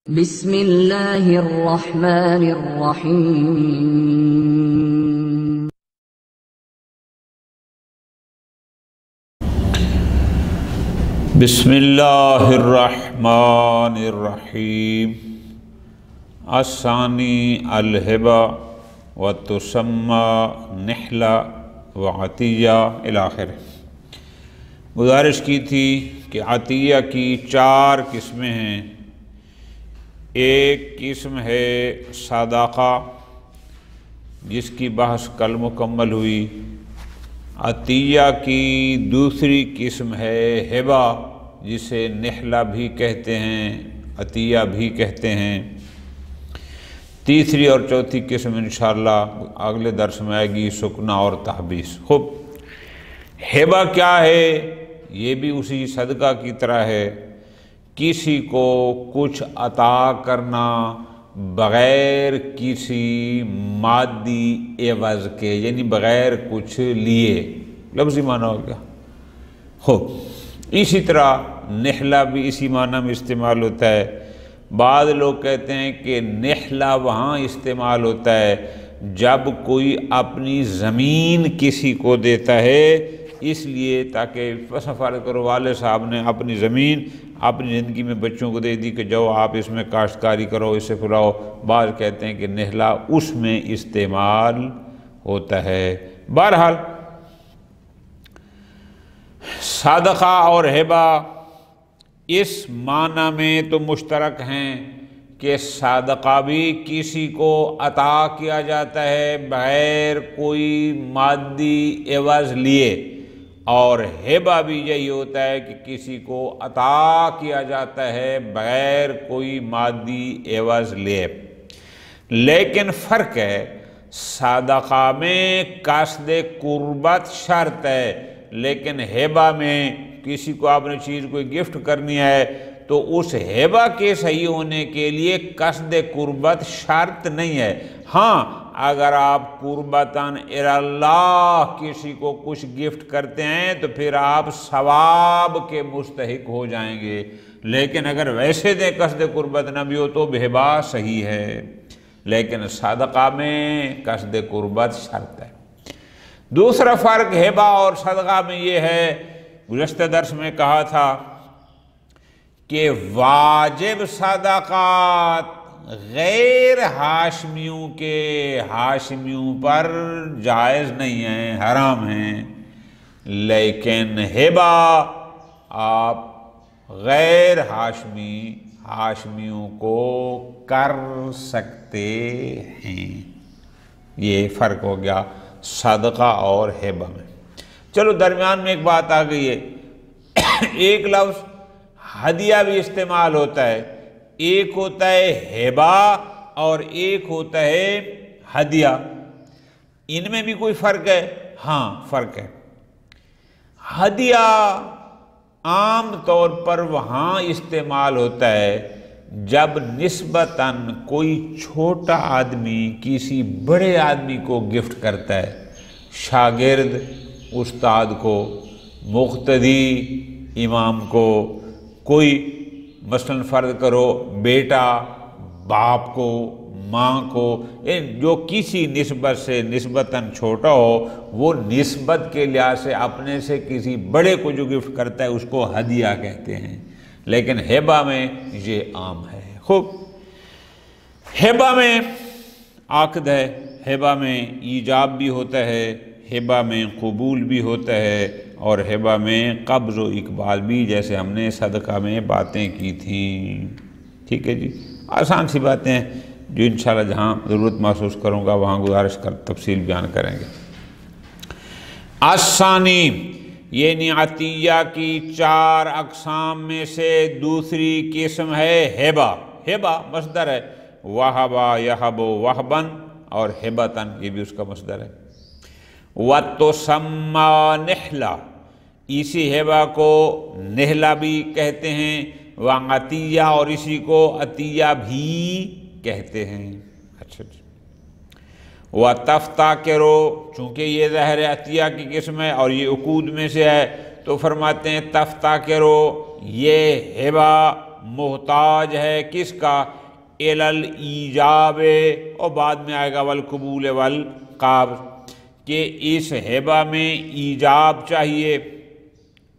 بسم اللہ الرحمن الرحیم بسم اللہ الرحمن الرحیم الثانی الہبہ وتسمی نحلہ وعطیہ الاخر۔ گزارش کی تھی کہ عطیہ کی 4 قسمیں ہیں۔ ایک قسم ہے صدقہ جس کی بحث کل مکمل ہوئی۔ عطیہ کی دوسری قسم ہے ہبہ جسے نحلہ بھی کہتے ہیں، عطیہ بھی کہتے ہیں۔ تیسری اور چوتھی قسم انشاءاللہ اگلے درس میں آئے گی، سکنا اور تحبیس۔ خوب، ہبہ کیا ہے؟ یہ بھی اسی صدقہ کی طرح ہے، کسی کو کچھ عطا کرنا بغیر کسی مادی عوض کے، یعنی بغیر کچھ لیے، لفظی معنی ہو گیا۔ خوب، اسی طرح نحلہ بھی اسی معنی میں استعمال ہوتا ہے۔ بعض لوگ کہتے ہیں کہ نحلہ وہاں استعمال ہوتا ہے جب کوئی اپنی زمین کسی کو دیتا ہے، اس لیے تاکہ فرض کرو والد صاحب نے اپنی زمین اپنی زندگی میں بچوں کو دے دی کہ جاؤ آپ اس میں کاشتکاری کرو، اس سے پھراؤ۔ بعض کہتے ہیں کہ نحلہ اس میں استعمال ہوتا ہے۔ بہرحال صدقہ اور ہبہ اس معنی میں تو مشترک ہیں کہ صدقہ بھی کسی کو عطا کیا جاتا ہے بغیر کوئی مادی عوض لیے، اور ہبہ بھی یہی ہوتا ہے کہ کسی کو عطا کیا جاتا ہے بغیر کوئی مادی عوض لیے۔ لیکن فرق ہے، صدقہ میں قصد قربت شرط ہے، لیکن ہبہ میں کسی کو آپ نے چیز کوئی گفٹ کرنی ہے تو اس ہبہ کے صحیح ہونے کے لیے قصد قربت شرط نہیں ہے۔ ہاں، اگر آپ قربتاً اللہ کسی کو کچھ گفٹ کرتے ہیں تو پھر آپ ثواب کے مستحق ہو جائیں گے، لیکن اگر ویسے دیں قصد قربت نہ بھی ہو تو ہبہ صحیح ہے، لیکن صدقہ میں قصد قربت شرط ہے۔ دوسرا فرق ہبہ اور صدقہ میں یہ ہے، گزشتہ درس میں کہا تھا کہ واجب صدقات غیر ہاشمیوں کے ہاشمیوں پر جائز نہیں ہیں، حرام ہیں، لیکن ہبہ آپ غیر ہاشمیوں کو کر سکتے ہیں۔ یہ فرق ہو گیا صدقہ اور ہبہ میں۔ چلو درمیان میں ایک بات آ گئی ہے، ایک لفظ ہدیہ بھی استعمال ہوتا ہے، ایک ہوتا ہے ہبہ اور ایک ہوتا ہے ہدیہ۔ ان میں بھی کوئی فرق ہے؟ ہاں فرق ہے۔ ہدیہ عام طور پر وہاں استعمال ہوتا ہے جب نسبتاً کوئی چھوٹا آدمی کسی بڑے آدمی کو گفٹ کرتا ہے، شاگرد استاد کو، مقتدی امام کو، کوئی مثلاً فرض کرو بیٹا باپ کو، ماں کو، جو کسی نسبت سے نسبتاً چھوٹا ہو، وہ نسبت کے لحاظ سے اپنے سے کسی بڑے کو جو گفٹ کرتا ہے اس کو ہدیہ کہتے ہیں، لیکن ہبہ میں یہ عام ہے۔ خوب، ہبہ میں عقد ہے، ہبہ میں ایجاب بھی ہوتا ہے، ہبہ میں قبول بھی ہوتا ہے، اور ہبہ میں قبض و اقبال بھی، جیسے ہم نے صدقہ میں باتیں کی تھیں۔ ٹھیک ہے جی، آسان سی باتیں ہیں جو انشاءاللہ جہاں ضرورت محسوس کروں گا وہاں گزارش کر تفصیل بیان کریں گے۔ الثانی، یعنی عطیہ کی 4 اقسام میں سے دوسری قسم ہے ہبہ۔ ہبہ مصدر ہے، وہبہ یہب وہبن، اور ہبتن یہ بھی اس کا مصدر ہے۔ وتسمی نحلہ، اسی ہبہ کو نحلہ بھی کہتے ہیں، وعطیہ، اور اسی کو عطیہ بھی کہتے ہیں۔ اچھا جی۔ وتفتکروا، چونکہ یہ ظاہر عطیہ کی قسم ہے اور یہ عقود میں سے ہے تو فرماتے ہیں تفتکروا، یہ ہبہ محتاج ہے کس کا؟ الل ایجاب، اور بعد میں آئے گا والقبول والقبض، کہ اس ہبہ میں ایجاب چاہیے،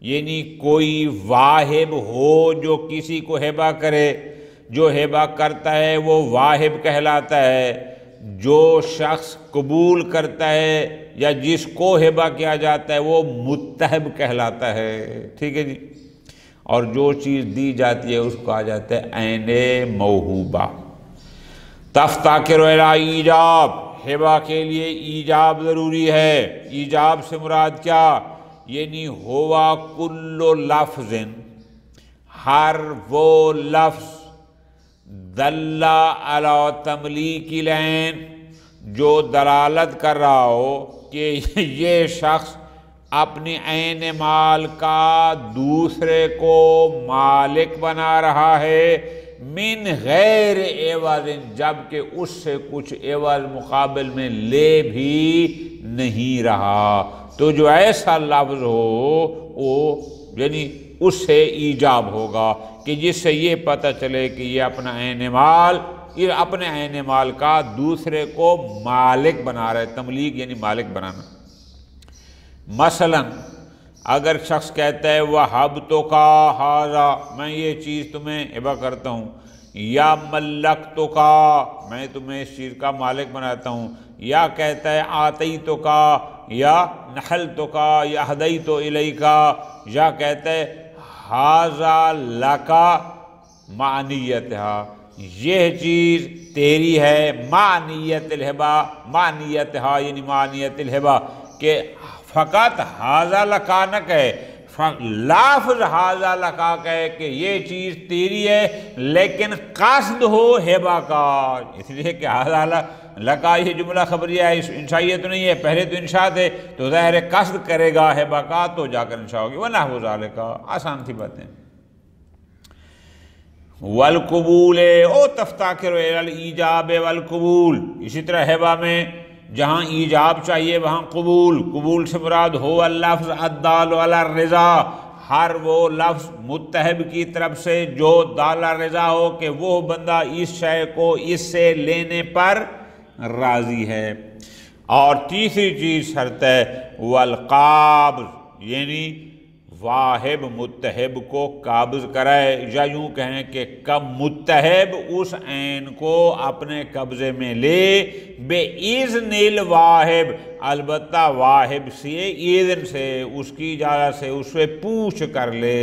یعنی کوئی واہب ہو جو کسی کو ہبہ کرے، جو ہبہ کرتا ہے وہ واہب کہلاتا ہے، جو شخص قبول کرتا ہے یا جس کو ہبہ کیا جاتا ہے وہ متہب کہلاتا ہے، ٹھیک ہے جی۔ اور جو چیز دی جاتی ہے اس کو کہا جاتا ہے عین موہوبہ۔ تفتقر الی ایجاب، ہبہ کے لیے ایجاب ضروری ہے۔ ایجاب سے مراد کیا؟ یعنی ہوا کل لفظ، ہر وہ لفظ دل علی تملیک العین، جو دلالت کر رہا ہو کہ یہ شخص اپنے عین مال کا دوسرے کو مالک بنا رہا ہے، من غیر عوض، جبکہ اس سے کچھ عوض مقابل میں لے بھی نہیں رہا۔ تو جو ایسا لفظ ہو وہ یعنی اس سے ایجاب ہوگا کہ جس سے یہ پتہ چلے کہ یہ اپنا عین مال، یہ اپنے عین مال کا دوسرے کو مالک بنا رہا ہے۔ تملیک یعنی مالک بنانا۔ مثلا اگر شخص کہتا ہے وَهَبْتُكَ هَذَا، میں یہ چیز تمہیں ہبہ کرتا ہوں، یا مَلَّكْتُكَ، میں تمہیں اس چیز کا مالک بناتا ہوں، یا کہتا ہے آتَيْتُكَ، یا نَحَلْتُكَ، یا ہدیت إِلَيْكَ، یا کہتا ہے هَذَا لَكَ معنیتها، یہ چیز تیری ہے، معنیت الہبہ، معنیتها یعنی معنیت الہبہ، کہ فقط ہاذا لکا نہ کہے، لفظ ہاذا لکا کہے کہ یہ چیز تیری ہے، لیکن قصد ہو ہبہ کا، اس لیے کہ ہاذا لکا یہ جملہ خبریہ ہے، انشائیہ تو نہیں ہے، پہلے تو انشاء تھے تو ظاہر قصد کرے گا ہبہ کا تو جا کر انشاء ہوگی، وَنَحْوُ ذَلِكَ، آسان سی باتیں۔ والقبول، او تفتقر الی الایجاب والقبول، اسی طرح ہبہ میں جہاں ایجاب چاہیے وہاں قبول، قبول سے مراد ہو اللفظ الدال علی الرضا، ہر وہ لفظ متہب کی طرف سے جو دال رضا ہو کہ وہ بندہ اس شے کو اس سے لینے پر راضی ہے۔ اور تیسری چیز شرط ہے والقابض، یعنی واہب متہب کو قابض کرائے، یا یوں کہیں کہ کب متہب اس عین کو اپنے قبضے میں لے، بے اذن الواہب، البتہ واہب سے اذن سے، اس کی اجازت سے، اس سے پوچھ کر لے۔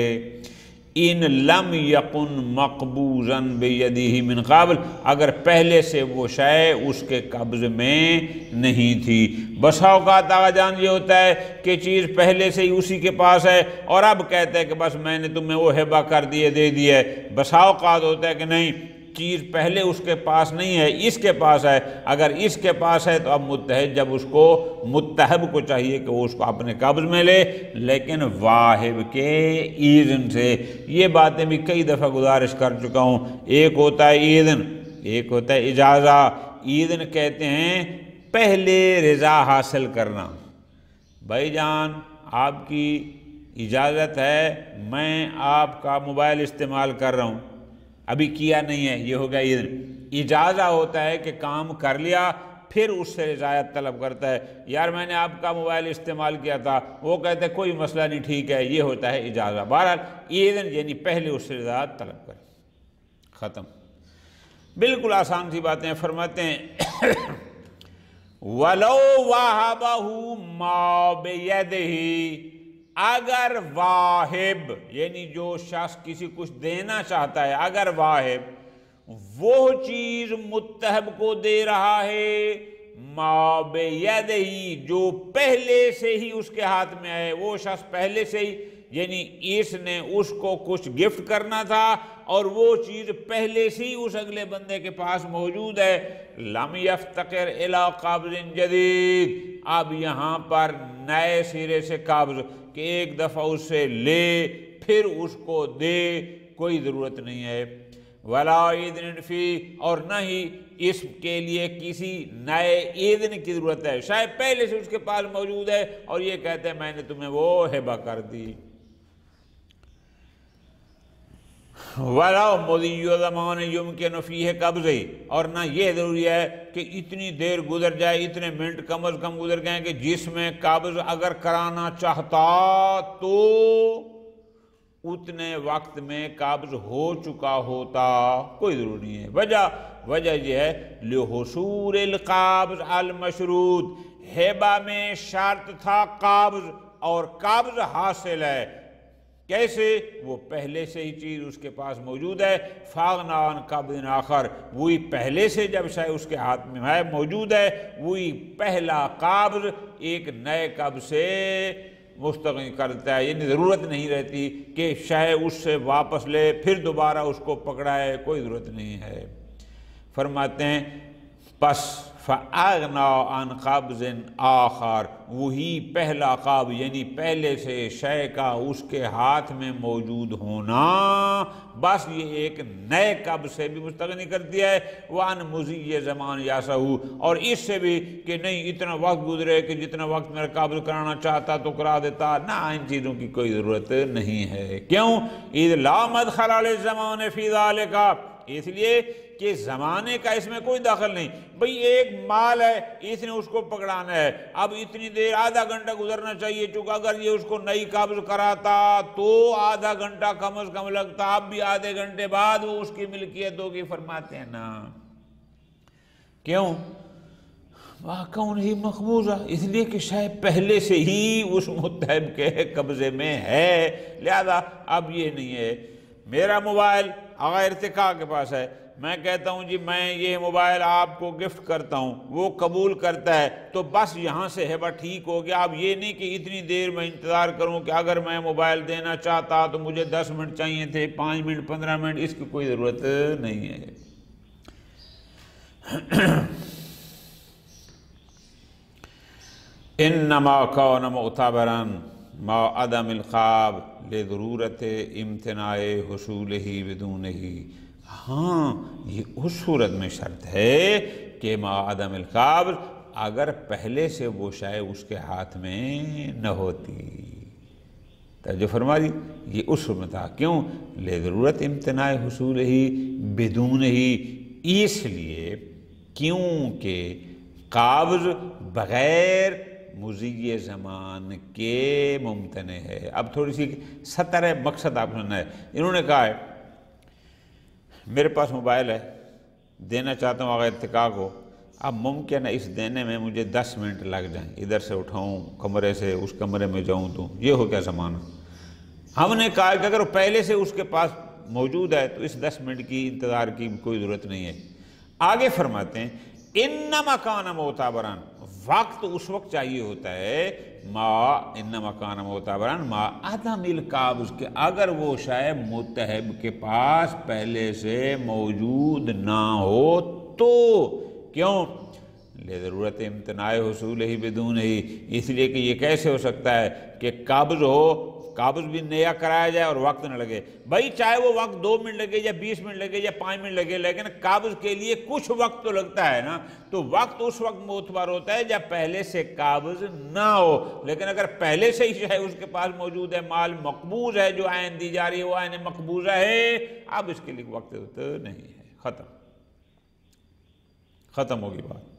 ان لم یکن مقبوضا بیدہ من قبل، اگر پہلے سے وہ شے اس کے قبض میں نہیں تھی۔ بسا اوقات آغا جان یہ ہوتا ہے کہ چیز پہلے سے ہی اسی کے پاس ہے اور اب کہتا ہے کہ بس میں نے تمہیں وہ ہبہ کر دیے دے دیا ہے۔ بسا اوقات ہوتا ہے کہ نہیں، چیز پہلے اس کے پاس نہیں ہے، اس کے پاس ہے، اگر اس کے پاس ہے تو اب متحد جب اس کو متہب کو چاہیے کہ وہ اس کو اپنے قبض میں لے، لیکن واہب کے اذن سے۔ یہ باتیں بھی کئی دفعہ گزارش کر چکا ہوں، ایک ہوتا ہے اذن، ایک ہوتا ہے اجازہ۔ اذن کہتے ہیں پہلے رضا حاصل کرنا، بھائی جان آپ کی اجازت ہے میں آپ کا موبائل استعمال کر رہا ہوں، ابھی کیا نہیں ہے، یہ ہو گیا اذن۔ اجازہ ہوتا ہے کہ کام کر لیا پھر اس سے رضایت طلب کرتا ہے، یار میں نے آپ کا موبائل استعمال کیا تھا، وہ کہتے ہیں کوئی مسئلہ نہیں ٹھیک ہے، یہ ہوتا ہے اجازہ۔ بہرحال اذن یعنی پہلے اس سے رضایت طلب کرے، ختم۔ بالکل آسان سی باتیں فرماتے ہیں وَلَوْ وَهَبَهُ مَا بِيَدِهِ، اگر واہب یعنی جو شخص کسی کچھ دینا چاہتا ہے، اگر واہب وہ چیز متہب کو دے رہا ہے ما بیدہی، جو پہلے سے ہی اس کے ہاتھ میں ہے، وہ شخص پہلے سے ہی، یعنی اس نے اس کو کچھ گفٹ کرنا تھا اور وہ چیز پہلے سے ہی اس اگلے بندے کے پاس موجود ہے، لم یفتقر الی قابض جدید، اب یہاں پر نئے سرے سے قابض کہ ایک دفعہ اس سے لے پھر اس کو دے، کوئی ضرورت نہیں ہے۔ ولا اذن فی، اور نہ ہی اس کے لیے کسی نئے اذن کی ضرورت ہے، شاید پہلے سے اس کے پاس موجود ہے اور یہ کہتے ہیں میں نے تمہیں وہ ہبہ کر دی۔ وَلَوْ مُضِيُّ زَمَانٍ يُمْكِنُ فِيهِ قَبْضِ، اور نہ یہ ضروری ہے کہ اتنی دیر گزر جائے، اتنے منٹ کم از کم گزر گئے کہ جس میں قبض اگر کرانا چاہتا تو اتنے وقت میں قبض ہو چکا ہوتا، کوئی ضروری نہیں ہے۔ وجہ یہ ہے لِحُصُولِ الْقَابِضِ الْمَشْرُوط، ہیبہ میں شرط تھا قابض، اور قابض حاصل ہے کیسے؟ وہ پہلے سے ہی چیز اس کے پاس موجود ہے، فاغنا عن قبض آخر، وہی پہلے سے جب شے اس کے ہاتھ میں ہے موجود ہے، وہی پہلا قابض ایک نئے قبض سے مستغنی کرتا ہے، یعنی ضرورت نہیں رہتی کہ شے اس سے واپس لے پھر دوبارہ اس کو پکڑائے، کوئی ضرورت نہیں ہے۔ فرماتے ہیں پس فَأَغْنَا عَنْ قَبْضٍ آخر، وہی پہلا قابض یعنی پہلے سے شے کا اس کے ہاتھ میں موجود ہونا، بس یہ ایک نئے قبض سے بھی مستغنی کر دیا ہے، وَعَنْ مُضِيِّ زَمَانٍ يَسَعُ، اور اس سے بھی کہ نہیں اتنا وقت گزرے کہ جتنا وقت میرا قابض کرانا چاہتا تو کرا دیتا، نہ ان چیزوں کی کوئی ضرورت نہیں ہے۔ کیوں؟ اِذْ لَا مَدْخَلَ لِلزَّمَانِ فِي ذَلِكَ، اس لیے کہ زمانے کا اس میں کوئی دخل نہیں۔ بھئی ایک مال ہے، اس نے اس کو پکڑانا ہے، اب اتنی دیر آدھا گھنٹہ گزرنا چاہیے، چونکہ اگر یہ اس کو نئی قبض کراتا تو آدھا گھنٹہ کم از کم لگتا، اب بھی آدھے گھنٹے بعد وہ اس کی ملکیت ہوگی، فرماتے ہیں نا۔ کیوں؟ وَكَوْنِهِ مَقْبُوضًا، اس لیے کہ شاید پہلے سے ہی اس متحب کے قبضے میں ہے، لہذا اب یہ نہیں ہے میرا موبائل آغا ارتقاء کے پاس ہے، میں کہتا ہوں جی میں یہ موبائل آپ کو گفٹ کرتا ہوں، وہ قبول کرتا ہے تو بس یہاں سے ہیبہ ٹھیک ہو گیا۔ اب یہ نہیں کہ اتنی دیر میں انتظار کروں کہ اگر میں موبائل دینا چاہتا تو مجھے 10 منٹ چاہیے تھے، 5 منٹ 15 منٹ، اس کی کوئی ضرورت نہیں ہے۔ انما کون معتبرا ما عدم الخاب لضرورت امتناع حصولہ بدونہ، ہاں یہ اس صورت میں شرط ہے کہ ما عدم القابض، اگر پہلے سے وہ شے اس کے ہاتھ میں نہ ہوتی۔ توجہ فرما دی، یہ اس صورت میں تھا، کیوں؟ لضرورت امتناع حصولہ بدونہ، اس لیے کیونکہ قابض بغیر مضی زمان کے ممتنع ہے۔ اب تھوڑی سی سطر ہے، مقصد آپ سننا ہے۔ انہوں نے کہا ہے میرے پاس موبائل ہے، دینا چاہتا ہوں آغا ارتقاء کو، اب ممکن ہے اس دینے میں مجھے 10 منٹ لگ جائیں، ادھر سے اٹھاؤں کمرے سے اس کمرے میں جاؤں تو یہ ہو کیا زمانہ۔ ہم نے کہا کہ اگر پہلے سے اس کے پاس موجود ہے تو اس 10 منٹ کی انتظار کی کوئی ضرورت نہیں ہے۔ آگے فرماتے ہیں انما کان معتبرا، وقت اس وقت چاہیے ہوتا ہے انما کان معتبرا ما عدم القابض، کہ اگر وہ شے متحب کے پاس پہلے سے موجود نہ ہو تو، کیوں؟ لضرورت امتناع حصول ہی بدون ہی، اس لیے کہ یہ کیسے ہو سکتا ہے کہ قابض ہو، قابض بھی نیا کرایا جائے اور وقت نہ لگے۔ بھائی چاہے وہ وقت 2 منٹ لگے یا 20 منٹ لگے یا 5 منٹ لگے، لیکن قابض کے لیے کچھ وقت تو لگتا ہے نا، تو وقت اس وقت معتبر ہوتا ہے جب پہلے سے قابض نہ ہو۔ لیکن اگر پہلے سے ہی شے اس کے پاس موجود ہے، مال مقبوض ہے، جو عین دی جا رہی ہے وہ عین مقبوضہ ہے، اب اس کے لیے وقت نہیں ہے، ختم ہوگی بات۔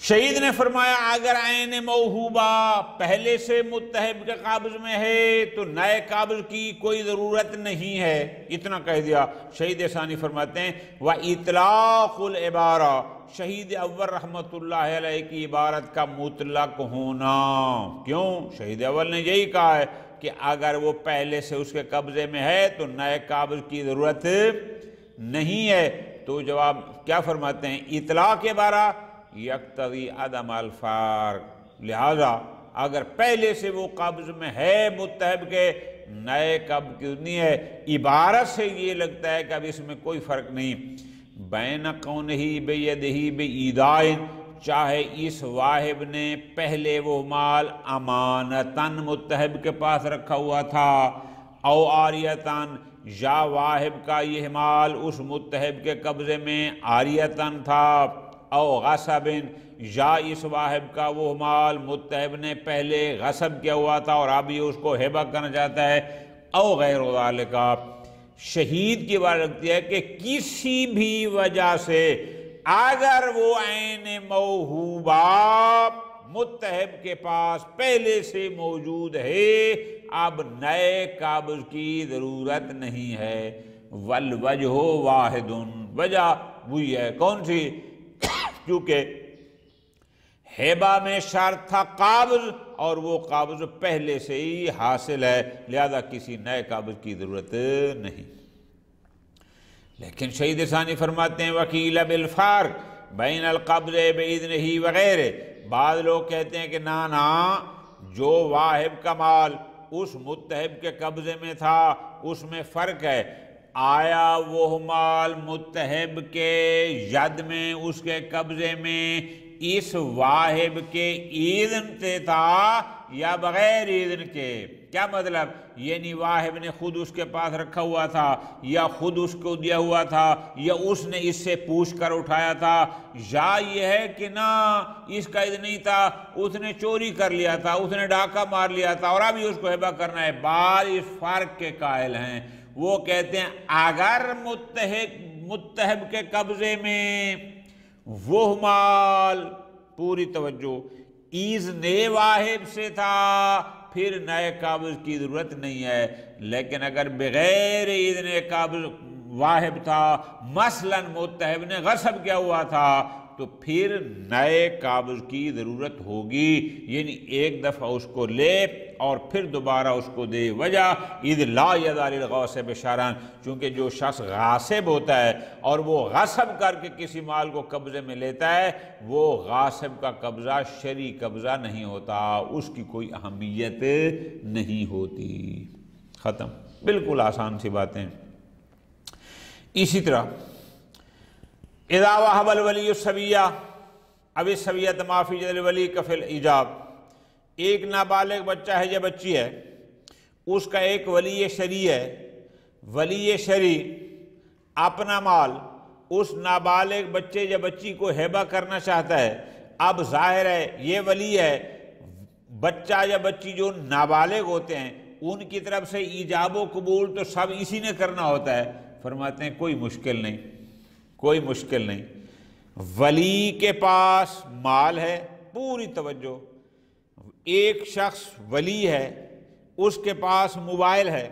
شہید نے فرمایا اگر عین موہوبہ پہلے سے متحب کے قابض میں ہے تو نئے قابض کی کوئی ضرورت نہیں ہے، اتنا کہہ دیا۔ شہید ثانی فرماتے ہیں وَإِطْلَاقُ الْعِبَارَةِ، شہید اول رحمت اللہ علیہ کی عبارت کا مطلق ہونا، کیوں؟ شہید اول نے یہی کہا ہے کہ اگر وہ پہلے سے اس کے قبضے میں ہے تو نئے قابض کی ضرورت نہیں ہے۔ تو جواب کیا فرماتے ہیں؟ اطلاق عبارہ یقتضی عدم الفارق، لہذا اگر پہلے سے وہ قبض میں ہے متحب کے، نئے قبض کی نہیں ہے، عبارت سے یہ لگتا ہے کہ اب اس میں کوئی فرق نہیں۔ بین قونہ بیدہ بایدائن، چاہے اس واہب نے پہلے وہ مال امانتاً متحب کے پاس رکھا ہوا تھا، او عاریتاً، یا واہب کا یہ مال اس متحب کے قبضے میں عاریتاً تھا، او غصب، یا اس واہب کا وہ مال متحب نے پہلے غصب کیا ہوا تھا اور اب یہ اس کو ہبہ کرنا چاہتا ہے، او غیر ذالک، شہید کی بات رکھتی ہے کہ کسی بھی وجہ سے اگر وہ عین موہوبہ متحب کے پاس پہلے سے موجود ہے، اب نئے قابض کی ضرورت نہیں ہے۔ والوجہ واحد، وجہ وہی ہے، کون سی؟ کیونکہ ہیبہ میں شرط تھا قابض، اور وہ قابض پہلے سے ہی حاصل ہے، لہذا کسی نئے قابض کی ضرورت نہیں۔ لیکن شہید ثانی فرماتے ہیں وکیل بالفرق بین القبض باذنہ وغیرہ، بعض لوگ کہتے ہیں کہ نا جو واہب کا مال اس متحب کے قبضے میں تھا اس میں فرق ہے، آیا وہ مال متحب کے ید میں، اس کے قبضے میں اس واہب کے اذن سے تھا یا بغیر اذن کے؟ کیا مطلب؟ یعنی واہب نے خود اس کے پاس رکھا ہوا تھا، یا خود اس کو دیا ہوا تھا، یا اس نے اس سے پوچھ کر اٹھایا تھا، یا یہ ہے کہ نہ اس کا اذن نہیں تھا، اس نے چوری کر لیا تھا، اس نے ڈاکہ مار لیا تھا اور ابھی اس کو ہبہ کرنا ہے۔ بعض اس فرق کے قائل ہیں، وہ کہتے ہیں اگر متحب کے قبضے میں وہ مال، پوری توجہ، اذن واہب سے تھا، پھر نئے قابض کی ضرورت نہیں ہے۔ لیکن اگر بغیر اذن قابض واہب تھا، مثلا متحب نے غصب کیا ہوا تھا، تو پھر نئے قابض کی ضرورت ہوگی، یعنی ایک دفعہ اس کو لے اور پھر دوبارہ اس کو دے۔ وجہ اذ لا یدع للغاصب شرعا، چونکہ جو شخص غاصب ہوتا ہے اور وہ غصب کر کے کسی مال کو قبضے میں لیتا ہے، وہ غاصب کا قبضہ شرعی قبضہ نہیں ہوتا، اس کی کوئی اہمیت نہیں ہوتی۔ ختم، بالکل آسان سی باتیں۔ اسی طرح اذا وهب الولی الصبیہ اب الصبیۃ ما فی ید الولی کفی الایجاب، ایک نابالغ بچہ ہے یا بچی ہے، اس کا ایک ولی شرعی ہے، ولی شرعی اپنا مال اس نابالغ بچے یا بچی کو ہبہ کرنا چاہتا ہے۔ اب ظاہر ہے یہ ولی ہے، بچہ یا بچی جو نابالغ ہوتے ہیں ان کی طرف سے ایجاب و قبول تو سب اسی نے کرنا ہوتا ہے۔ فرماتے ہیں کوئی مشکل نہیں، کوئی مشکل نہیں۔ ولی کے پاس مال ہے، پوری توجہ، ایک شخص ولی ہے، اس کے پاس موبائل ہے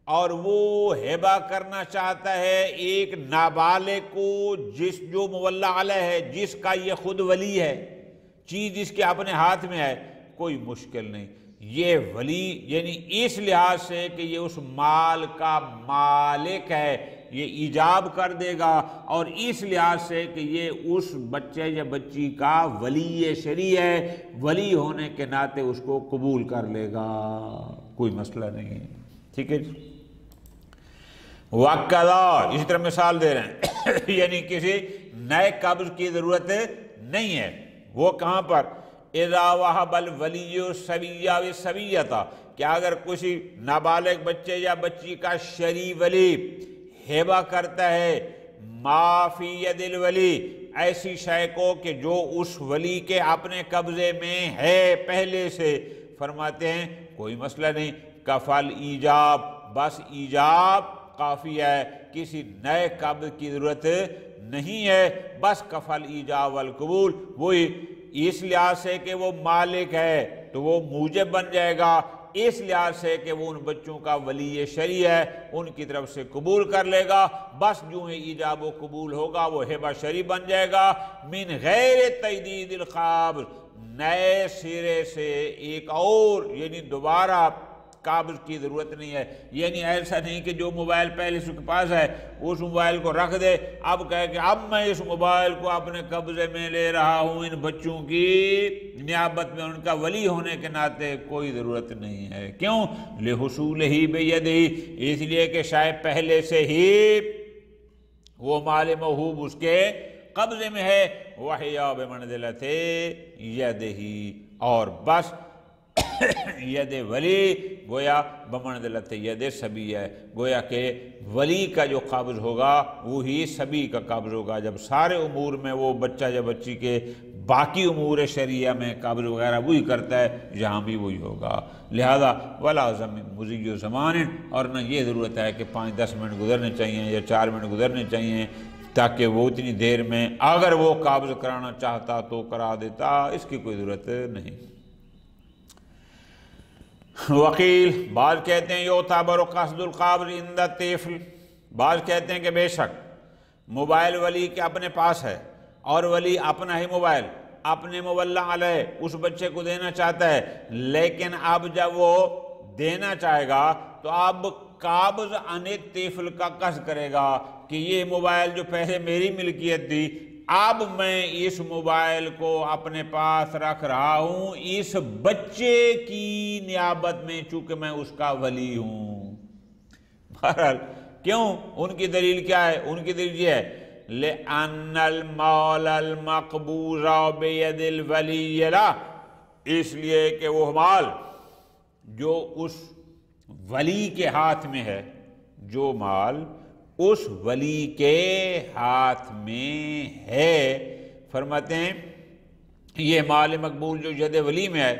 اور وہ ہبہ کرنا چاہتا ہے ایک نابالغ کو، جو مولا علیہ ہے، جس کا یہ خود ولی ہے، چیز جس کے اپنے ہاتھ میں ہے، کوئی مشکل نہیں۔ یہ ولی یعنی اس لحاظ سے کہ یہ اس مال کا مالک ہے، یہ ایجاب کر دے گا، اور اس لحاظ سے کہ یہ اس بچے یا بچی کا ولی شرعی ہے، ولی ہونے کے ناطے اس کو قبول کر لے گا، کوئی مسئلہ نہیں ہے۔ ٹھیک ہے جی۔ وَقَضَى، اسی طرح مثال دے رہے ہیں یعنی کسی نئے قبض کی ضرورت نہیں ہے۔ وہ کہاں پر؟ اذا وهب الولی الصبیہ والصبیۃ، کہ اگر کسی نابالغ بچے یا بچی کا شرعی ولی ہبہ کرتا ہے ما فی ید الولی، ایسی شے کو کہ جو اس ولی کے اپنے قبضے میں ہے پہلے سے، فرماتے ہیں کوئی مسئلہ نہیں، کفل ایجاب، بس ایجاب کافی ہے، کسی نئے قبض کی ضرورت نہیں ہے، بس کفل ایجاب والقبول۔ وہی اس لحاظ سے کہ وہ مالک ہے تو وہ موجب بن جائے گا، اس لحاظ سے کہ وہ ان بچوں کا ولی شرعی ہے، ان کی طرف سے قبول کر لے گا، بس جو ہی ایجاب و قبول ہوگا وہ ہبہ شرعی بن جائے گا۔ من غیر تجدید القابض، نئے سرے سے ایک اور یعنی دوبارہ قابض کی ضرورت نہیں ہے۔ یعنی ایسا نہیں کہ جو موبائل پہلے اس کے پاس ہے اس موبائل کو رکھ دے، اب کہے کہ اب میں اس موبائل کو اپنے قبضے میں لے رہا ہوں، ان بچوں کی نیابت میں ان کا ولی ہونے کے ناطے کوئی ضرورت نہیں ہے۔ کیوں؟ لحصولہ بیدہ، اس لیے کہ شاید پہلے سے ہی وہ مال موہوب اس کے قبضے میں ہے، وہی بمنزلۃ یدہ، اور بس ید ولی گویا بمنزلۃ ید صبی ہے، گویا کہ ولی کا جو قابض ہوگا وہی صبی کا قابض ہوگا۔ جب سارے امور میں وہ بچہ یا بچی کے باقی امور شریعہ میں قبض وغیرہ وہی کرتا ہے، یہاں بھی وہی ہوگا۔ لہذا ولا مضی و زمان، اور نہ یہ ضرورت ہے کہ 5-10 منٹ گزرنے چاہیے یا 4 منٹ گزرنے چاہیے تاکہ وہ اتنی دیر میں اگر وہ قابض کرانا چاہتا تو کرا دیتا، اس کی کوئی ضرورت نہیں۔ وکیل بعض کہتے ہیں یعتبر قصد القابض عند الطفل، بعض کہتے ہیں کہ بے شک موبائل ولی کے اپنے پاس ہے اور ولی اپنا ہی موبائل اپنے مولا علیہ اس بچے کو دینا چاہتا ہے، لیکن اب جب وہ دینا چاہے گا تو اب قابض عن الطفل کا قصد کرے گا کہ یہ موبائل جو پہلے میری ملکیت تھی اب میں اس موبائل کو اپنے پاس رکھ رہا ہوں اس بچے کی نیابت میں، چونکہ میں اس کا ولی ہوں۔ بہرحال کیوں؟ ان کی دلیل کیا ہے؟ ان کی دلیل یہ ہے لِأَنَّ الْمَالَ الْمَقْبُوضَ بِيَدِ الْوَلِيِّ لَهُ، اس لیے کہ وہ مال جو اس ولی کے ہاتھ میں ہے، جو مال اس ولی کے ہاتھ میں ہے، فرماتے ہیں یہ مال مقبول جو ید ولی میں ہے،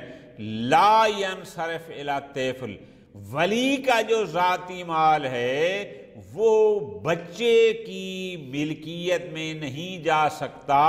لا ينصرف الى الطفل، ولی کا جو ذاتی مال ہے وہ بچے کی ملکیت میں نہیں جا سکتا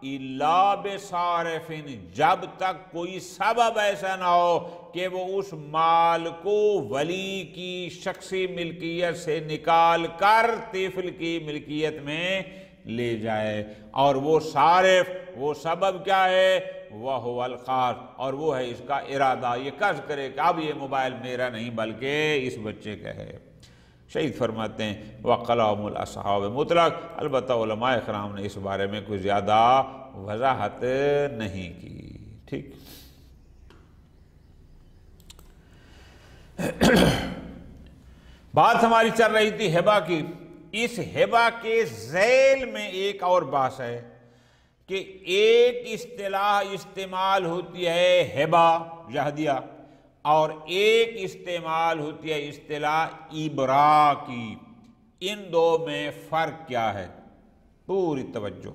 الا بصارف، جب تک کوئی سبب ایسا نہ ہو کہ وہ اس مال کو ولی کی شخصی ملکیت سے نکال کر طفل کی ملکیت میں لے جائے، اور وہ صارف، وہ سبب کیا ہے؟ وَهُوَ الْقَصْدُ، اور وہ ہے اس کا ارادہ، یہ قصد کرے کہ اب یہ موبائل میرا نہیں بلکہ اس بچے کا ہے۔ شہید فرماتے ہیں وَقَلَامُ الْأَصْحَابِ مطلق، البتہ علماء اکرام نے اس بارے میں کوئی زیادہ وضاحت نہیں کی۔ ٹھیک، بات ہماری چل رہی تھی ہبہ کی، اس ہبہ کے ذیل میں ایک اور بحث ہے کہ ایک اصطلاح استعمال ہوتی ہے ہبہ یا ہدیہ، اور ایک استعمال ہوتی ہے اصطلاح ابراء کی، ان دو میں فرق کیا ہے؟ پوری توجہ۔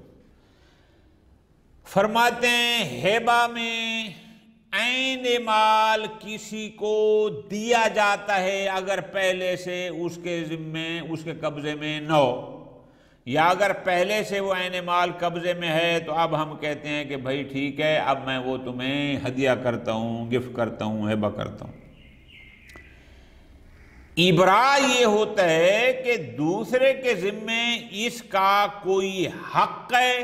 فرماتے ہیں ہبہ میں عین مال کسی کو دیا جاتا ہے اگر پہلے سے اس کے ذمے، اس کے قبضے میں نہ ہو، یا اگر پہلے سے وہ عین مال قبضے میں ہے تو اب ہم کہتے ہیں کہ بھائی ٹھیک ہے اب میں وہ تمہیں ہدیہ کرتا ہوں، گفٹ کرتا ہوں، ہبہ کرتا ہوں۔ ابراء یہ ہوتا ہے کہ دوسرے کے ذمے اس کا کوئی حق ہے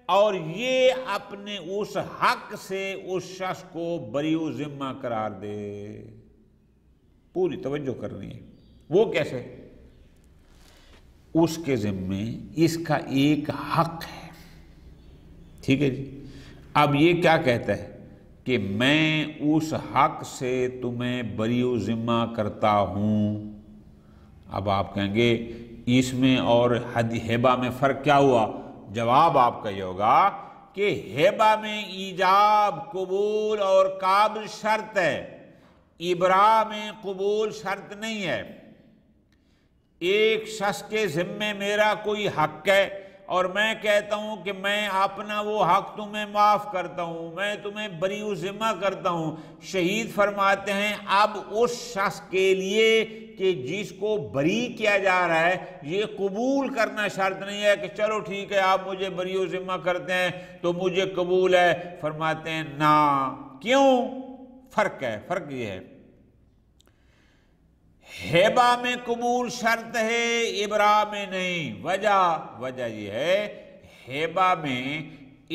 اور یہ اپنے اس حق سے اس شخص کو بریء ذمہ قرار دے۔ پوری توجہ کرنی ہے۔ وہ کیسے؟ اس کے ذمے اس کا ایک حق ہے، ٹھیک ہے جی۔ اب یہ کیا کہتا ہے کہ میں اس حق سے تمہیں بریء ذمہ کرتا ہوں۔ اب آپ کہیں گے اس میں اور ہبہ میں فرق کیا ہوا؟ جواب آپ کا یہ ہوگا کہ ہبہ میں ایجاب، قبول اور قابض شرط ہے، ابراء میں قبول شرط نہیں ہے۔ ایک شخص کے ذمے میرا کوئی حق ہے اور میں کہتا ہوں کہ میں اپنا وہ حق تمہیں معاف کرتا ہوں، میں تمہیں بریء ذمہ کرتا ہوں۔ شہید فرماتے ہیں اب اس شخص کے لیے کہ جس کو بری کیا جا رہا ہے یہ قبول کرنا شرط نہیں ہے کہ چلو ٹھیک ہے آپ مجھے بریء ذمہ کرتے ہیں تو مجھے قبول ہے۔ فرماتے ہیں نا، کیوں؟ فرق ہے، فرق یہ ہے ہبہ میں قبول شرط ہے، ابراء میں نہیں۔ وجہ یہ ہے ہبہ میں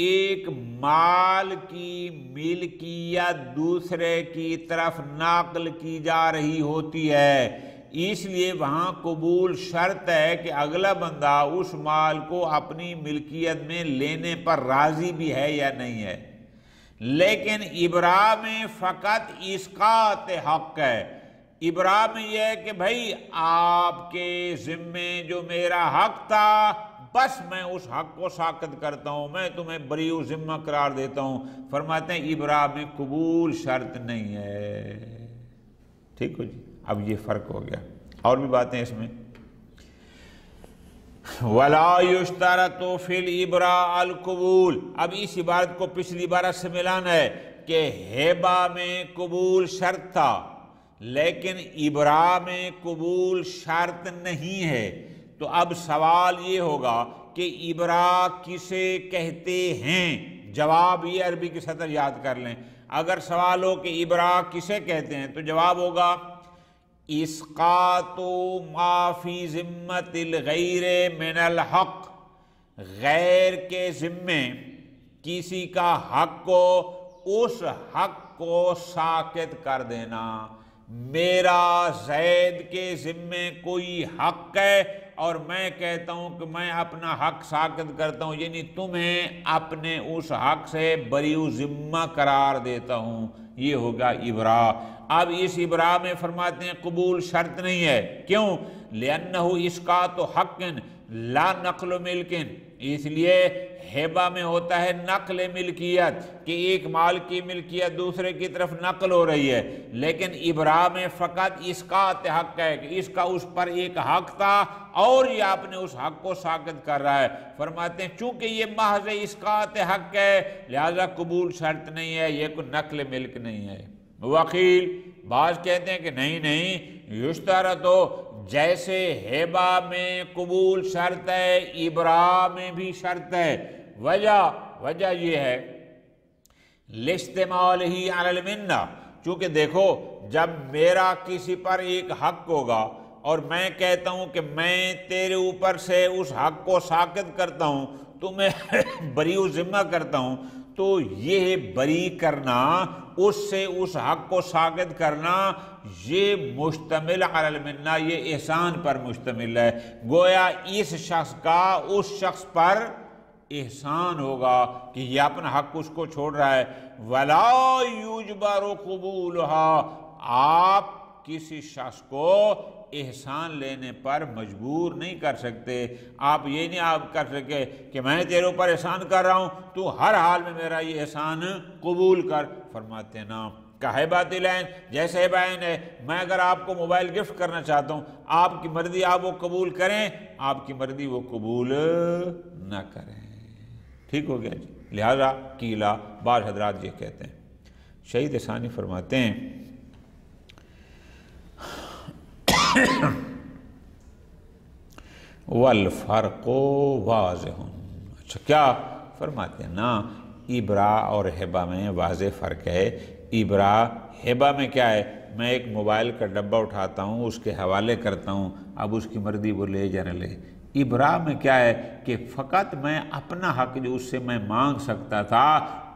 ایک مال کی ملکیت دوسرے کی طرف نقل کی جا رہی ہوتی ہے، اس لیے وہاں قبول شرط ہے کہ اگلا بندہ اس مال کو اپنی ملکیت میں لینے پر راضی بھی ہے یا نہیں ہے۔ لیکن ابراء میں فقط اسقاط حق ہے۔ ابراء میں یہ ہے کہ بھائی آپ کے ذمے جو میرا حق تھا بس میں اس حق کو ساقط کرتا ہوں، میں تمہیں بریء ذمہ قرار دیتا ہوں۔ فرماتے ہیں ابراء میں قبول شرط نہیں ہے۔ ٹھیک ہو جی، اب یہ فرق ہو گیا۔ اور بھی باتیں اس میں وَلَا يُشْتَرَطُ فِي الْإِبْرَاءِ الْقُبُولُ، اب اس عبارت کو پچھلی عبارت سے ملانا ہے کہ ہبہ میں قبول شرط تھا لیکن ابراء میں قبول شرط نہیں ہے، تو اب سوال یہ ہوگا کہ ابراء کسے کہتے ہیں؟ جواب یہ عربی کی سطر یاد کر لیں، اگر سوال ہو کہ ابراء کسے کہتے ہیں تو جواب ہوگا اسقاط ما فی ذمۃ الغیر من الحق، غیر کے ذمے کسی کا حق کو اس حق کو ساقط کر دینا۔ میرا زید کے ذمے کوئی حق ہے اور میں کہتا ہوں کہ میں اپنا حق ساقط کرتا ہوں، یعنی تمہیں اپنے اس حق سے بری ذمہ قرار دیتا ہوں، یہ ہوگا ابراء۔ اب اس ابراء میں فرماتے ہیں قبول شرط نہیں ہے، کیوں؟ لِأَنَّهُ إِسْقَاطُ حَقٍ لا نقل ملکن، اس لیے ہبہ میں ہوتا ہے نقل ملکیت کہ ایک مال کی ملکیت دوسرے کی طرف نقل ہو رہی ہے، لیکن ابراء میں فقط اسقاط حق ہے کہ اس کا اس پر ایک حق تھا اور یہ اپنے اس حق کو ساقط کر رہا ہے۔ فرماتے ہیں چونکہ یہ محض اسقاط حق ہے لہذا قبول شرط نہیں ہے، یہ کوئی نقل ملک نہیں ہے۔ وکیل بعض کہتے ہیں کہ نہیں یشترط، جیسے ہبہ میں قبول شرط ہے ابراء میں بھی شرط ہے۔ وجہ یہ ہے لاستعمالہ علی المنہ، چونکہ دیکھو جب میرا کسی پر ایک حق ہوگا اور میں کہتا ہوں کہ میں تیرے اوپر سے اس حق کو ساقط کرتا ہوں تو میں بری ذمہ کرتا ہوں، تو یہ بری کرنا، اس سے اس حق کو ساقط کرنا، یہ مشتمل علی المنہ، یہ احسان پر مشتمل ہے، گویا اس شخص کا اس شخص پر احسان ہوگا کہ یہ اپنا حق اس کو چھوڑ رہا ہے۔ وَلَا يُجْبَرُ قُبُولُهَا، آپ کسی شخص کو احسان لینے پر مجبور نہیں کر سکتے، آپ یہ نہیں آپ کر سکے کہ میں تیرے اوپر احسان کر رہا ہوں تو ہر حال میں میرا یہ احسان قبول کر۔ فرماتے ہیں نا کہبۃ العین، جیسے ہبہ عین ہے، میں اگر آپ کو موبائل گفٹ کرنا چاہتا ہوں، آپ کی مرضی آپ وہ قبول کریں، آپ کی مرضی وہ قبول نہ کریں، ٹھیک ہو گیا جی۔ لہذا کیلا بعض حضرات یہ کہتے ہیں، شہید ثانی فرماتے ہیں والفرق واضح، اچھا کیا فرماتے ہیں نا ابراء اور ہبہ میں واضح فرق ہے۔ ابراء ہبہ میں کیا ہے، میں ایک موبائل کا ڈبہ اٹھاتا ہوں، اس کے حوالے کرتا ہوں، اب اس کی مرضی وہ لے یا نہ لے۔ ابراء میں کیا ہے کہ فقط میں اپنا حق جو اس سے میں مانگ سکتا تھا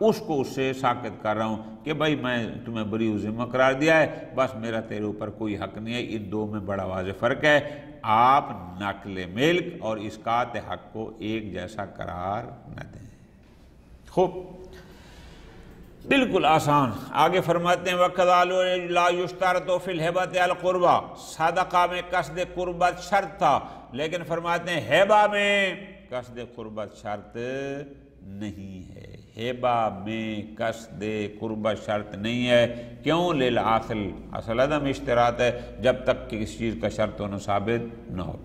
اس کو اس سے ساقط کر رہا ہوں کہ بھائی میں تمہیں بری ذمہ قرار دیا ہے، بس میرا تیرے اوپر کوئی حق نہیں ہے۔ ان دو میں بڑا واضح فرق ہے، آپ نقل ملک اور اسقاط حق کو ایک جیسا قرار نہ دیں۔ خوب، بالکل آسان۔ آگے فرماتے ہیں وَكَذَلِكَ لَا يُشْتَرَطُ فِي الْهِبَةِ الْقُرْبَةِ، صدقہ میں قصد قربت شرط تھا لیکن فرماتے ہیں ہبہ میں قصد قربت شرط نہیں ہے، ہبہ میں قصد قربت شرط نہیں ہے، کیوں؟ للعاصل، اصل عدم اشتراط ہے، جب تک کہ اس چیز کا شرط ہونا ثابت نہ ہو۔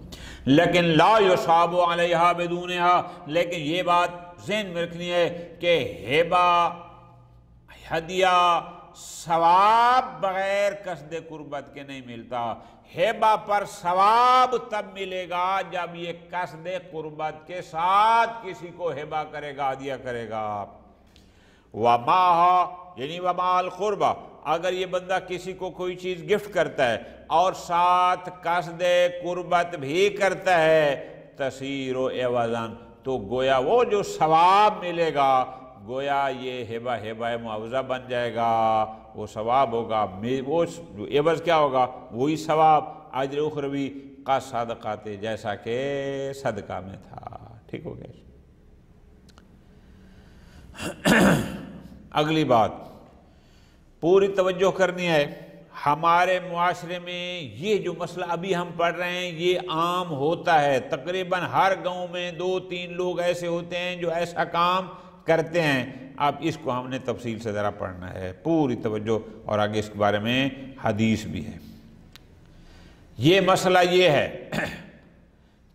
لیکن لا یصاب علیہا بدونہا، لیکن یہ بات ذہن میں رکھنی ہے کہ ہبہ ہدیہ ثواب بغیر قصد قربت کے نہیں ملتا، ہبہ پر ثواب تب ملے گا جب یہ قصد قربت کے ساتھ کسی کو ہبہ کرے گا، ہدیہ کرے گا۔ وَمَاهَا، یعنی وَمَا الْقُرْبَةِ، اگر یہ بندہ کسی کو کوئی چیز گفٹ کرتا ہے اور ساتھ قصد قربت بھی کرتا ہے تَصِيرُ عِوَضًا، تو گویا وہ جو ثواب ملے گا گویا یہ ہبہ معاوضہ بن جائے گا، وہ ثواب ہوگا، وہ عوض کیا ہوگا؟ وہی ثواب اجر اخروی کا صدقات، جیسا کہ صدقہ میں تھا، ٹھیک ہو گیا۔ اگلی بات پوری توجہ کرنی ہے، ہمارے معاشرے میں یہ جو مسئلہ ابھی ہم پڑھ رہے ہیں یہ عام ہوتا ہے، تقریباً ہر گاؤں میں 2-3 لوگ ایسے ہوتے ہیں جو ایسا کام کرتے ہیں۔ اب اس کو ہم نے تفصیل سے ذرا پڑھنا ہے، پوری توجہ، اور آگے اس کے بارے میں حدیث بھی ہے۔ یہ مسئلہ یہ ہے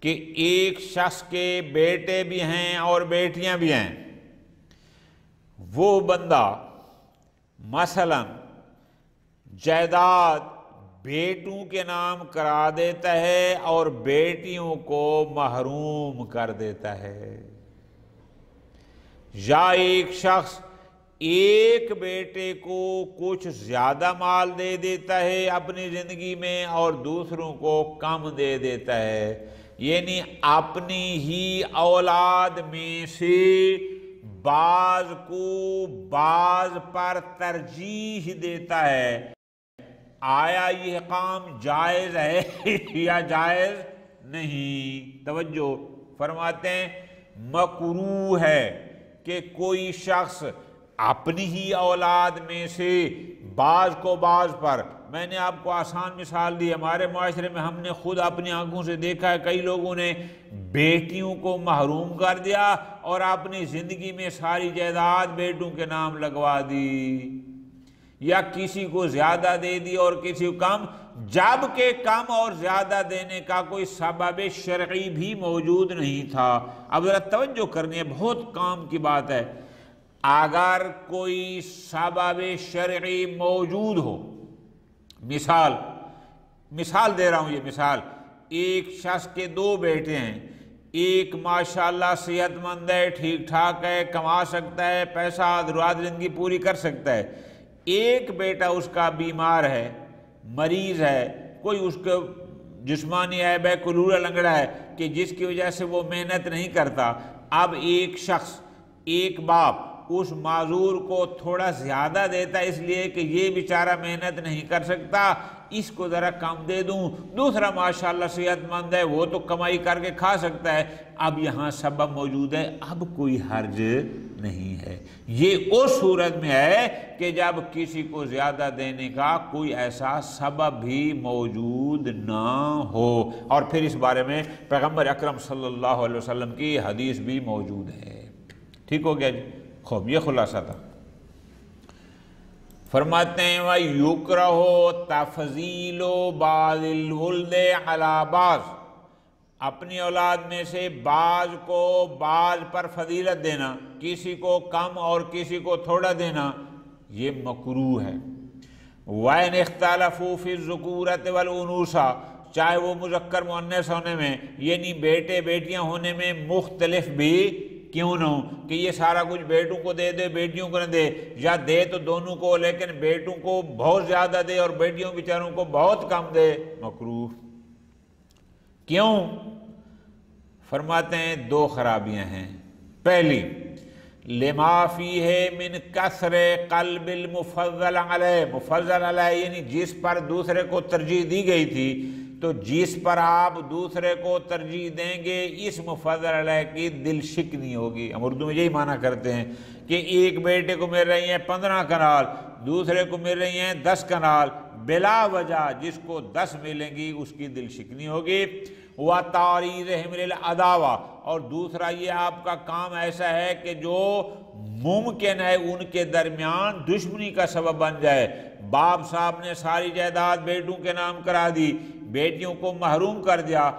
کہ ایک شخص کے بیٹے بھی ہیں اور بیٹیاں بھی ہیں، وہ بندہ مثلا جائیداد بیٹوں کے نام کرا دیتا ہے اور بیٹیوں کو محروم کر دیتا ہے، یا ایک شخص ایک بیٹے کو کچھ زیادہ مال دے دیتا ہے اپنی زندگی میں اور دوسروں کو کم دے دیتا ہے، یعنی اپنی ہی اولاد میں سے بعض کو بعض پر ترجیح دیتا ہے۔ آیا یہ کام جائز ہے یا جائز نہیں؟ توجہ فرماتے ہیں مکروہ ہے کہ کوئی شخص اپنی ہی اولاد میں سے بعض کو بعض پر، میں نے آپ کو آسان مثال دی، ہمارے معاشرے میں ہم نے خود اپنی آنکھوں سے دیکھا ہے، کئی لوگوں نے بیٹیوں کو محروم کر دیا اور اپنی زندگی میں ساری جائیداد بیٹوں کے نام لگوا دی، یا کسی کو زیادہ دے دی اور کسی کو کم، جبکہ کم اور زیادہ دینے کا کوئی سبب شرعی بھی موجود نہیں تھا۔ اب ذرا توجہ کرنی ہے، بہت کام کی بات ہے۔ اگر کوئی سبب شرعی موجود ہو، مثال دے رہا ہوں، یہ مثال، ایک شخص کے دو بیٹے ہیں، ایک ماشاءاللہ صحت مند ہے، ٹھیک ٹھاک ہے، کما سکتا ہے پیسہ، ضروریات زندگی پوری کر سکتا ہے، ایک بیٹا اس کا بیمار ہے، مریض ہے، کوئی اس کو جسمانی عیب ہے، کوئی لوڑا لنگڑا ہے کہ جس کی وجہ سے وہ محنت نہیں کرتا۔ اب ایک شخص، ایک باپ اس معذور کو تھوڑا زیادہ دیتا ہے اس لیے کہ یہ بیچارہ محنت نہیں کر سکتا، اس کو ذرا کم دے دوں، دوسرا ماشاءاللہ صحت مند ہے، وہ تو کمائی کر کے کھا سکتا ہے۔ اب یہاں سبب موجود ہے، اب کوئی حرج نہیں ہے۔ یہ اس صورت میں ہے کہ جب کسی کو زیادہ دینے کا کوئی ایسا سبب بھی موجود نہ ہو، اور پھر اس بارے میں پیغمبر اکرم صلی اللہ علیہ وسلم کی حدیث بھی موجود ہے۔ ٹھیک ہو گیا جی؟ خوب، یہ خلاصہ تھا۔ فرماتے ہیں وَيُكْرَهُ تَفْضِيلُ بَعْضِ الْوُلْدِ عَلَى بَعْضٍ، اپنی اولاد میں سے بعض کو بعض پر فضیلت دینا، کسی کو کم اور کسی کو تھوڑا دینا، یہ مکروہ ہے۔ وَإِنِ اخْتَلَفُوا فِي الذُّكُورَةِ وَالْأُنُوثَةِ، چاہے وہ مذکر مؤنث ہونے میں، یعنی بیٹے بیٹیاں ہونے میں مختلف بھی کیوں نہ ہو، کہ یہ سارا کچھ بیٹوں کو دے دے بیٹیوں کو نہ دے، یا دے تو دونوں کو لیکن بیٹوں کو بہت زیادہ دے اور بیٹیوں بیچاروں کو بہت کم دے، مکروہ۔ کیوں؟ فرماتے ہیں دو خرابیاں ہیں۔ پہلی، لما فیہ من کثر قلب المفضل علیہ، مفضل علیہ یعنی جس پر دوسرے کو ترجیح دی گئی تھی، تو جس پر آپ دوسرے کو ترجیح دیں گے اس مفضل علیہ کی دل شکنی ہوگی۔ ہم اردو میں یہی معنی کرتے ہیں کہ ایک بیٹے کو مل رہی ہیں 15 کنال، دوسرے کو مل رہی ہیں 10 کنال، بلا وجہ جس کو 10 ملیں گی اس کی دل شکنی ہوگی۔ وَتَعْرِيضِهِمْ لِلْعَدَاوَةِ، اور دوسرا یہ آپ کا کام ایسا ہے کہ جو ممکن ہے ان کے درمیان دشمنی کا سبب بن جائے۔ باپ صاحب نے ساری جائیداد بیٹوں کے نام کرا دی، بیٹیوں کو محروم کر دیا،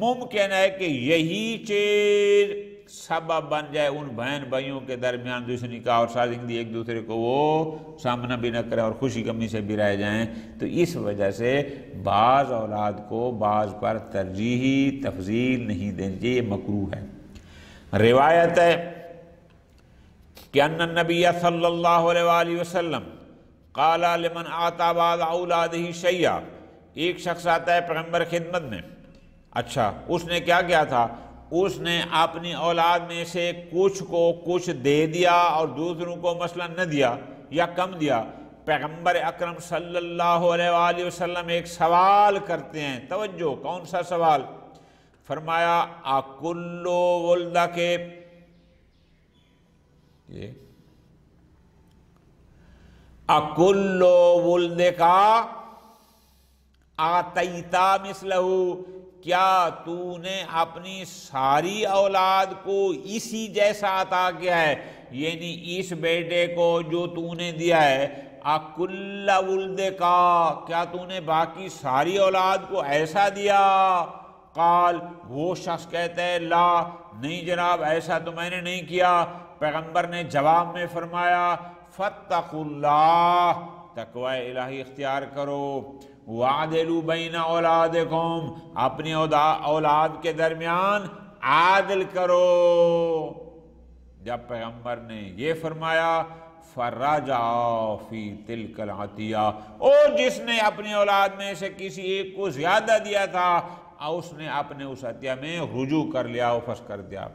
ممکن ہے کہ یہی چیز سبب بن جائے ان بہن بھائیوں کے درمیان دشمنی کا، اور ساری زندگی ایک دوسرے کو وہ سامنا بھی نہ کرے اور خوشی غمی سے بھی رہ جائیں۔ تو اس وجہ سے بعض اولاد کو بعض پر ترجیحی تفضیل نہیں دینی چاہیے، یہ مکروہ ہے۔ روایت ہے کہ ان النبی صلی اللہ علیہ وآلہ وسلم قال لمن آتا بعض اولادہ شیئا، ایک شخص آتا ہے پیغمبر خدمت میں، اچھا اس نے کیا کیا تھا، اس نے اپنی اولاد میں سے کچھ کو کچھ دے دیا اور دوسروں کو مثلا نہ دیا یا کم دیا۔ پیغمبر اکرم صلی اللہ علیہ وآلہ وسلم ایک سوال کرتے ہیں، توجہ، کون سا سوال؟ فرمایا اکلُّ ولدک، اکلُّ ولدک آتیتا مثلہ، کیا تو نے اپنی ساری اولاد کو اسی جیسا عطا کیا ہے، یعنی اس بیٹے کو جو تو نے دیا ہے، اکلُّ ولدک، کیا تو نے باقی ساری اولاد کو ایسا دیا؟ قال وہ شخص کہتا ہے لا نہیں جناب ایسا تو میں نے نہیں کیا. پیغمبر نے جواب میں فرمایا فاتقوا اللہ تقوی الہی اختیار کرو. وعدلوا بین اولادکم اپنی اولاد کے درمیان عادل کرو. جب پیغمبر نے یہ فرمایا فرجع فی تلک العطیہ اور جس نے اپنی اولاد میں سے کسی ایک کو زیادہ دیا تھا اس نے اپنے اس عطیہ میں رجوع کر لیا واپس کر دیا.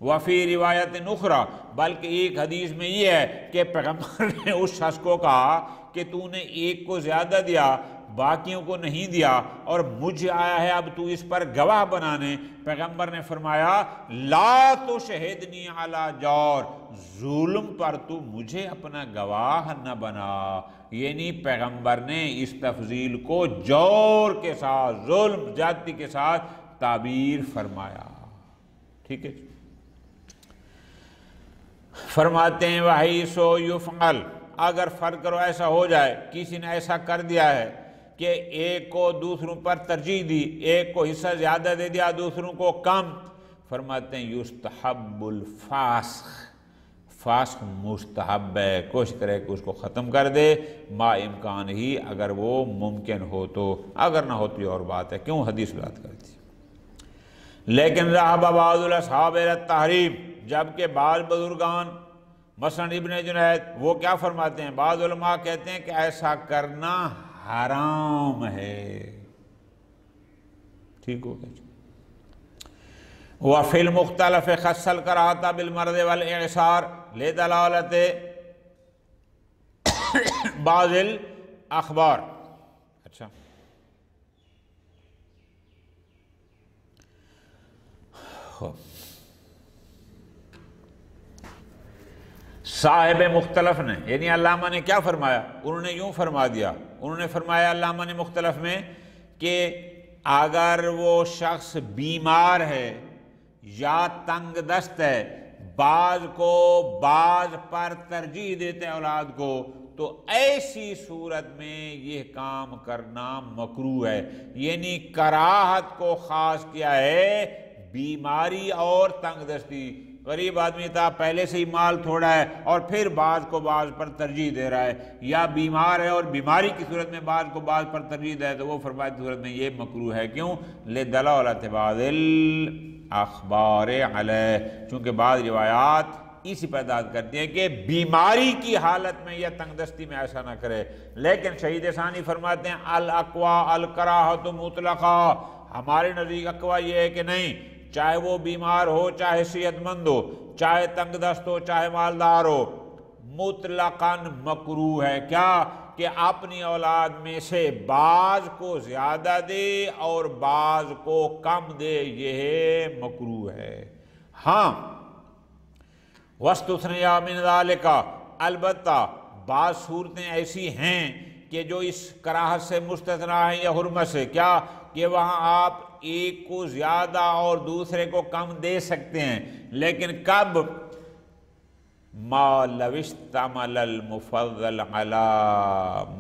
وفی روایت اخری بلکہ ایک حدیث میں یہ ہے کہ پیغمبر نے اس شخص کو کہا کہ تو نے ایک کو زیادہ دیا باقیوں کو نہیں دیا اور مجھے آیا ہے اب تو اس پر گواہ بنانے. پیغمبر نے فرمایا لا تشہدنی علی جور ظلم پر تو مجھے اپنا گواہ نہ بنا. یعنی پیغمبر نے اس تفضیل کو جور کے ساتھ ظلم زیادتی کے ساتھ تعبیر فرمایا. ٹھیک ہے فرماتے ہیں وہی سو یفعل اگر فرض کرو ایسا ہو جائے کسی نے ایسا کر دیا ہے کہ ایک کو دوسروں پر ترجیح دی ایک کو حصہ زیادہ دے دیا دوسروں کو کم. فرماتے ہیں یستحب الفاسخ فاسخ مستحب ہے کوشش کرے کہ اس کو ختم کر دے ما امکان ہی اگر وہ ممکن ہو تو اگر نہ ہو تو یہ اور بات ہے کیوں حدیث بات کرتی. لیکن ذهب بعض الاصحاب الى التحریم جبکہ بعض بزرگان مثلا ابن جنید وہ کیا فرماتے ہیں بعض علماء کہتے ہیں کہ ایسا کرنا حرام ہے. ٹھیک ہو گیا. وفی المختلف خص الکراہۃ بالمرض والاعصار لدلالۃ بعض الاخبار. اچھا صاحب مختلف نے یعنی علامہ نے کیا فرمایا انہوں نے یوں فرما دیا انہوں نے فرمایا علامہ نے مختلف میں کہ اگر وہ شخص بیمار ہے یا تنگ دست ہے بعض کو بعض پر ترجیح دیتے ہیں اولاد کو تو ایسی صورت میں یہ کام کرنا مکروہ ہے. یعنی کراہت کو خاص کیا ہے بیماری اور تنگ دستی. غریب آدمی تھا پہلے سے ہی مال تھوڑا ہے اور پھر بعض کو بعض پر ترجیح دے رہا ہے یا بیمار ہے اور بیماری کی صورت میں بعض کو بعض پر ترجیح دے تو وہ فرمایا صورت میں یہ مکروہ ہے. کیوں لدلالۃ بعض الاخبار علیہ چونکہ بعض روایات اسی پیداد کرتی ہیں کہ بیماری کی حالت میں یا تنگ دستی میں ایسا نہ کرے. لیکن شہید ثانی فرماتے ہیں الاقوی الکراہۃ مطلقہ ہمارے نزدیک اقوی یہ ہے کہ نہیں چاہے وہ بیمار ہو چاہے صحت مند ہو چاہے تنگ دست ہو چاہے مالدار ہو مطلقاً مکروہ ہے. کیا کہ اپنی اولاد میں سے بعض کو زیادہ دے اور بعض کو کم دے یہ مکروہ ہے. ہاں واستثنیٰ من ذالک البتہ بعض صورتیں ایسی ہیں کہ جو اس کراہت سے مستثنیٰ ہیں یا حرمت سے کیا کہ وہاں آپ ایک کو زیادہ اور دوسرے کو کم دے سکتے ہیں لیکن کب ما لو اشتمل المفضل علی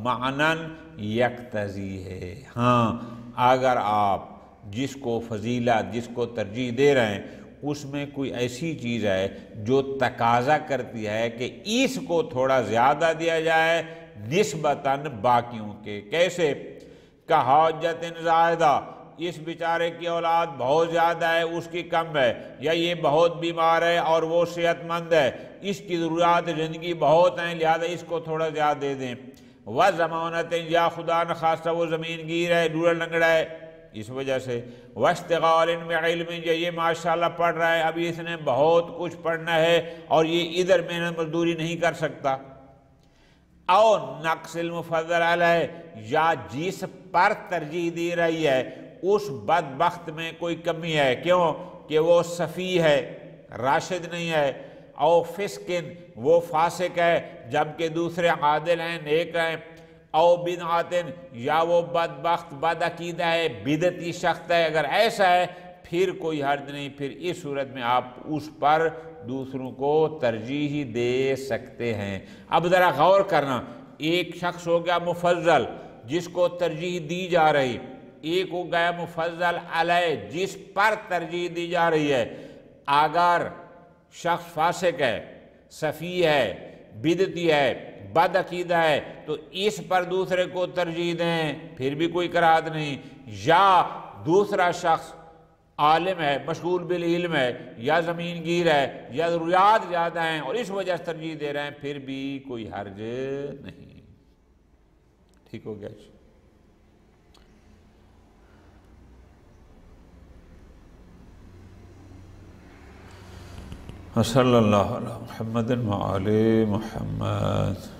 معنی یقتضی ہے. ہاں اگر آپ جس کو فضیلت جس کو ترجیح دے رہے ہیں اس میں کوئی ایسی چیز ہے جو تقاضا کرتی ہے کہ اس کو تھوڑا زیادہ دیا جائے نسبتاً باقیوں کے. کیسے کہ حاجت زائدہ اس بیچارے کی اولاد بہت زیادہ ہے اس کی کم ہے یا یہ بہت بیمار ہے اور وہ صحت مند ہے اس کی ضروریات زندگی بہت ہیں لہذا اس کو تھوڑا زیادہ دے دیں. وضمانت یا خدا نخواستہ وہ زمین گیر ہے ڈوڑا لنگڑا ہے اس وجہ سے. واشتغال بعلم یہ ماشاءاللہ پڑھ رہا ہے ابھی اس نے بہت کچھ پڑھنا ہے اور یہ ادھر محنت مزدوری نہیں کر سکتا. او نقص المفضل علیہ یا جس پر ترجیح دی رہی ہے اس بدبخت میں کوئی کمی ہے کیوں کہ وہ سفیہ ہے راشد نہیں ہے. او فسقن وہ فاسق ہے جبکہ دوسرے عادل ہیں نیک ہیں. او بدعاتن یا وہ بدبخت بد عقیدہ ہے بدعتی شخص ہے. اگر ایسا ہے پھر کوئی حرج نہیں پھر اس صورت میں آپ اس پر دوسروں کو ترجیح دے سکتے ہیں. اب ذرا غور کرنا ایک شخص ہو گیا مفضل جس کو ترجیح دی جا رہی ایک ہو گیا مفضل علیہ جس پر ترجیح دی جا رہی ہے. اگر شخص فاسق ہے، صفی ہے، بدعتی ہے، بد عقیدہ ہے تو اس پر دوسرے کو ترجیح دیں، پھر بھی کوئی کراہت نہیں. یا دوسرا شخص عالم ہے، مشغول بالعلم ہے، یا زمین گیر ہے، یا ضروریات زیادہ ہیں اور اس وجہ سے ترجیح دے رہے ہیں، پھر بھی کوئی حرج نہیں. ٹھیک ہو گیا جی. صلی اللہ علیہ محمد وعلی محمد.